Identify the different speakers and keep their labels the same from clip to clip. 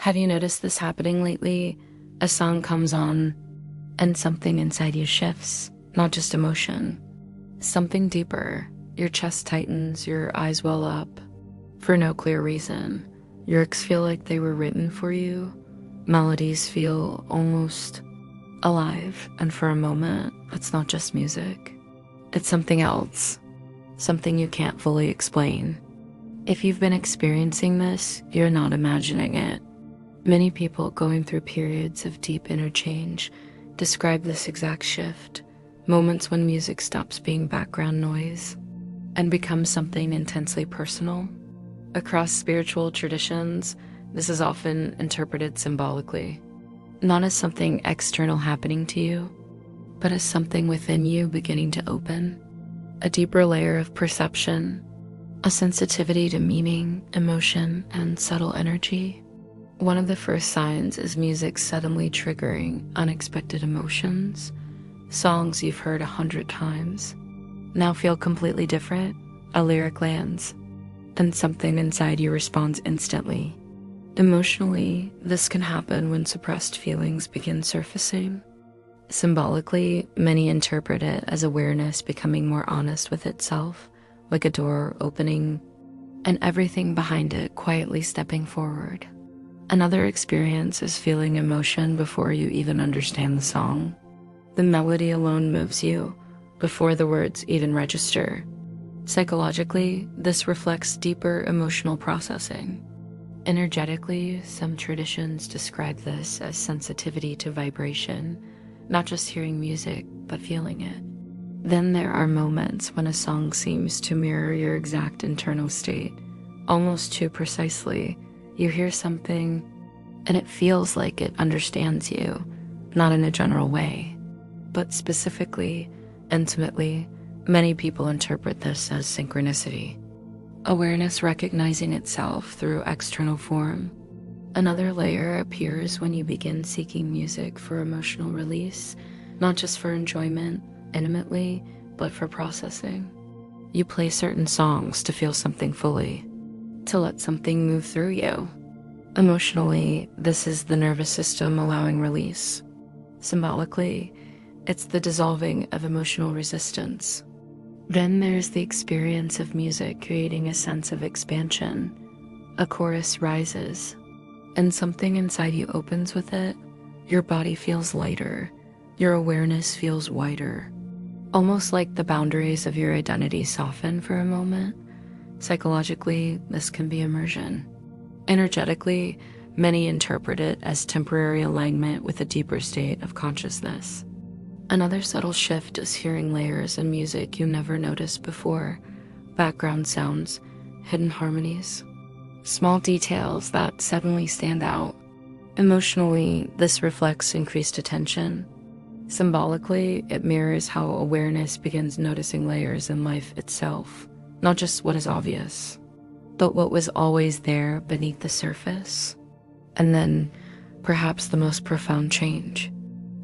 Speaker 1: Have you noticed this happening lately? A song comes on and something inside you shifts, not just emotion, something deeper. Your chest tightens, your eyes well up for no clear reason. Lyrics feel like they were written for you. Melodies feel almost alive, and for a moment, it's not just music. It's something else, something you can't fully explain. If you've been experiencing this, you're not imagining it. Many people going through periods of deep inner change describe this exact shift, moments when music stops being background noise and becomes something intensely personal. Across spiritual traditions, this is often interpreted symbolically, not as something external happening to you, but as something within you beginning to open, a deeper layer of perception, a sensitivity to meaning, emotion, and subtle energy. One of the first signs is music suddenly triggering unexpected emotions. Songs you've heard 100 times now feel completely different. A lyric lands, and something inside you responds instantly. Emotionally, this can happen when suppressed feelings begin surfacing. Symbolically, many interpret it as awareness becoming more honest with itself, like a door opening and everything behind it quietly stepping forward. Another experience is feeling emotion before you even understand the song. The melody alone moves you before the words even register. Psychologically, this reflects deeper emotional processing. Energetically, some traditions describe this as sensitivity to vibration, not just hearing music, but feeling it. Then there are moments when a song seems to mirror your exact internal state, almost too precisely. You hear something, and it feels like it understands you, not in a general way, but specifically, intimately. Many people interpret this as synchronicity, awareness recognizing itself through external form. Another layer appears when you begin seeking music for emotional release, not just for enjoyment, intimately, but for processing. You play certain songs to feel something fully, to let something move through you. Emotionally, this is the nervous system allowing release. Symbolically, it's the dissolving of emotional resistance. Then there's the experience of music creating a sense of expansion. A chorus rises, and something inside you opens with it. Your body feels lighter. Your awareness feels wider. Almost like the boundaries of your identity soften for a moment. Psychologically, this can be immersion. Energetically, many interpret it as temporary alignment with a deeper state of consciousness. Another subtle shift is hearing layers in music you never noticed before. Background sounds, hidden harmonies, small details that suddenly stand out. Emotionally, this reflects increased attention. Symbolically, it mirrors how awareness begins noticing layers in life itself, not just what is obvious, but what was always there beneath the surface. And then, perhaps the most profound change,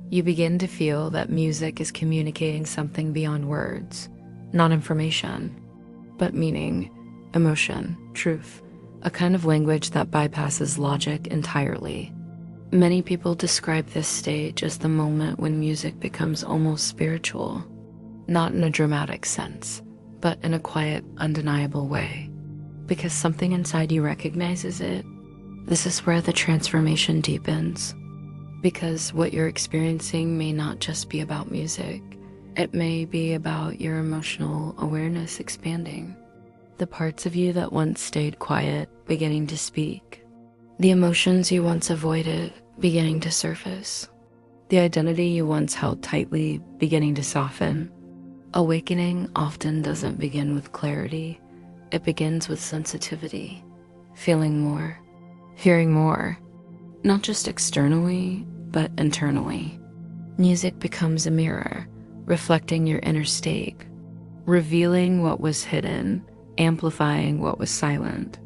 Speaker 1: you begin to feel that music is communicating something beyond words, not information, but meaning, emotion, truth, a kind of language that bypasses logic entirely. Many people describe this stage as the moment when music becomes almost spiritual, not in a dramatic sense, but in a quiet, undeniable way, because something inside you recognizes it. This is where the transformation deepens, because what you're experiencing may not just be about music. It may be about your emotional awareness expanding, the parts of you that once stayed quiet beginning to speak, the emotions you once avoided beginning to surface, the identity you once held tightly beginning to soften. Awakening often doesn't begin with clarity. It begins with sensitivity, feeling more, hearing more, not just externally, but internally. Music becomes a mirror, reflecting your inner state, revealing what was hidden, amplifying what was silent.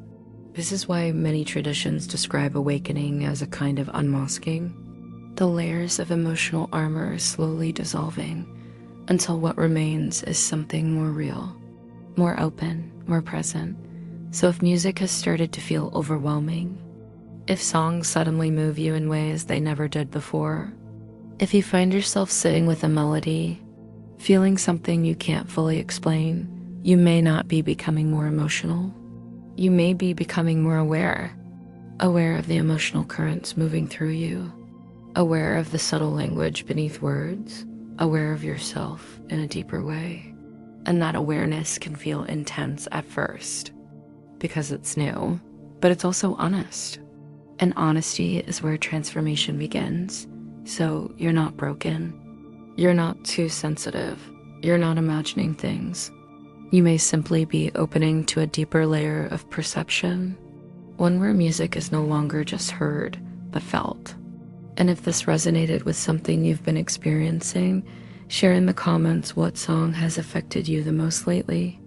Speaker 1: This is why many traditions describe awakening as a kind of unmasking. The layers of emotional armor slowly dissolving until what remains is something more real, more open, more present. So if music has started to feel overwhelming, If songs suddenly move you in ways they never did before. If you find yourself sitting with a melody, feeling something you can't fully explain, you may not be becoming more emotional. You may be becoming more aware of the emotional currents moving through you, aware of the subtle language beneath words, aware of yourself in a deeper way. And that awareness can feel intense at first because it's new, but it's also honest. And honesty is where transformation begins. So you're not broken. You're not too sensitive. You're not imagining things. You may simply be opening to a deeper layer of perception, one where music is no longer just heard, but felt. And if this resonated with something you've been experiencing, share in the comments what song has affected you the most lately.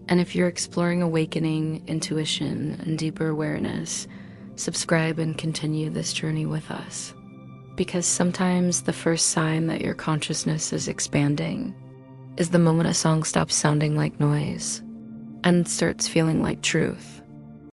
Speaker 1: And if you're exploring awakening, intuition, and deeper awareness, subscribe and continue this journey with us. Because sometimes the first sign that your consciousness is expanding is the moment a song stops sounding like noise and starts feeling like truth.